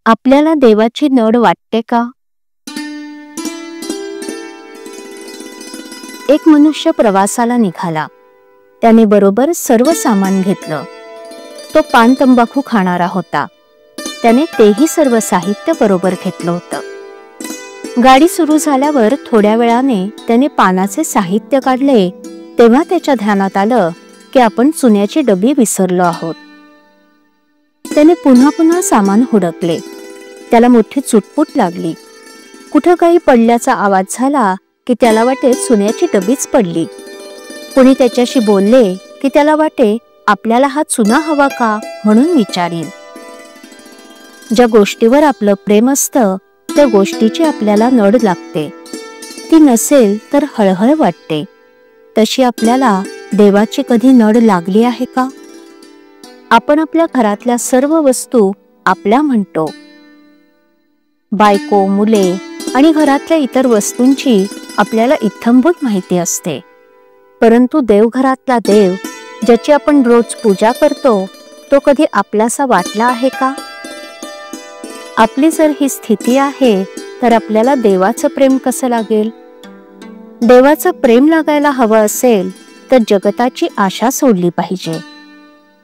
आपल्याला देवाची नड वाटते का? एक मनुष्य प्रवासाला निघाला. त्याने बरोबर सर्व सामान घेतलं. तो पान तंबाखू खाणारा होता. त्याने तेही सर्व साहित्य बरोबर घेतलं होतं. गाडी सुरू झाल्यावर थोड्या वेळाने त्याने पानाचे साहित्य काढले. तेव्हा त्याच्या ध्यानात आलं की आपण चुन्याची डबी विसरलो आहोत. त्याने पुन्हा पुन्हा सामान हुडकले. त्याला मोठी चुटपुट लागली. कुठं काही पडल्याचा आवाज झाला की त्याला वाटे चुन्याची डबीच पडली. कोणी त्याच्याशी बोलले की त्याला वाटे आपल्याला हा चुना हवा का म्हणून विचारील. ज्या गोष्टीवर आपलं प्रेम असतं त्या गोष्टीची आपल्याला नड लागते. ती नसेल तर हळहळ वाटते. तशी आपल्याला देवाची कधी नड लागली आहे का? आपण आपल्या घरातल्या सर्व वस्तू आपल्या म्हणतो. बायको, मुले आणि घरातल्या इतर वस्तूंची आपल्याला इत्थंभूत माहिती असते. परंतु देवघरातला देव ज्याची आपण रोज पूजा करतो तो कधी आपलासा वाटला आहे का? आपली जर ही स्थिती आहे तर आपल्याला देवाचं प्रेम कसं लागेल? देवाचं प्रेम लागायला हवं असेल तर जगताची आशा सोडली पाहिजे.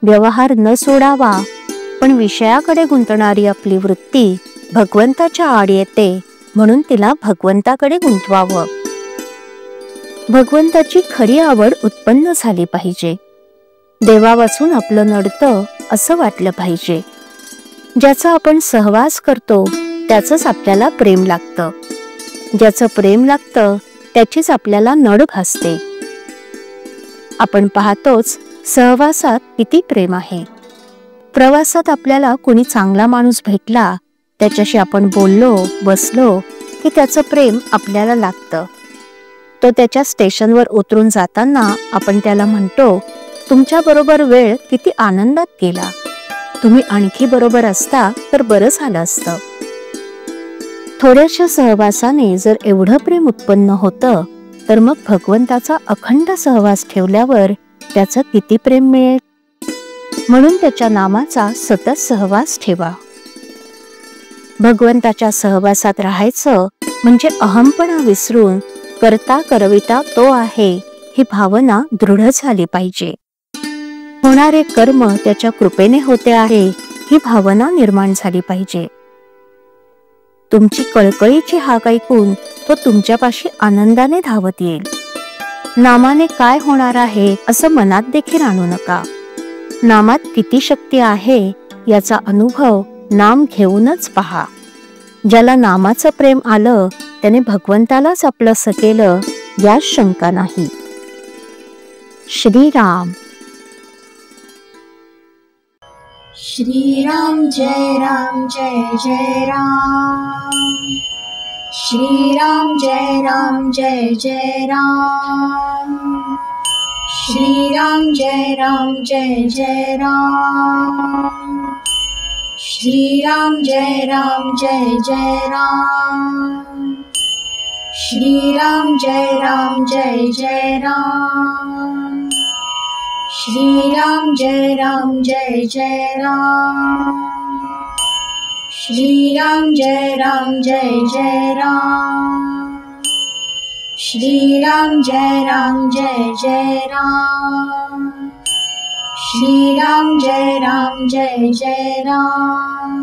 व्यवहार न सोडावा, पण विषयाकडे गुंतणारी आपली वृत्ती भगवंताच्या आड येते म्हणून तिला भगवंताकडे गुंतवावं. भगवंताची खरी आवड उत्पन्न झाली पाहिजे. देवावाचून आपलं नडतं असं वाटलं पाहिजे. ज्याचा आपण सहवास करतो त्याचंच आपल्याला प्रेम लागतं. ज्याचं प्रेम लागतं त्याचीच आपल्याला नड भासते. आपण पाहतोच सहवासात किती प्रेम आहे. प्रवासात आपल्याला कोणी चांगला माणूस भेटला, त्याच्याशी आपण बोललो, बसलो की त्याचं प्रेम आपल्याला लागतं. तो त्याच्या स्टेशनवर उतरून जाताना आपण त्याला म्हणतो, तुमच्या बरोबर वेळ किती आनंदात गेला. तुम्ही आणखी बरोबर असता तर बरं झालं असतं. थोड्याशा सहवासाने जर एवढं प्रेम उत्पन्न होतं तर मग भगवंताचा अखंड सहवास ठेवल्यावर त्याचं किती प्रेम मिळेल. म्हणून त्याच्या नामाचा सतत सहवास ठेवा. भगवंताच्या सहवासात राहायचं म्हणजे अहमपणा विसरून करता करविता तो आहे ही भावना दृढ झाली पाहिजे. होणारे कर्म त्याच्या कृपेने होते आहे ही भावना निर्माण झाली पाहिजे. तुमची कळकळीची हाक ऐकून तो तुमच्यापाशी आनंदाने धावत येईल. नामाने काय होणार आहे असं मनात देखील आणू नका. नामात किती शक्ती आहे याचा अनुभव नाम घेऊनच पहा. ज्याला नामाचं प्रेम आलं त्याने भगवंतालाच आपलंसं केलं यात शंका नाही. श्रीराम. श्रीराम जय राम जय जय राम. श्रीराम जय राम जय जय राम. श्रीराम जय राम जय जय राम. श्रीराम जय राम जय जय राम. श्रीराम जय राम जय जय राम. श्रीराम जय राम जय जय राम. श्रीराम जय राम जय जय राम. श्रीराम जय राम जय जय राम. श्रीराम जय राम जय जय राम.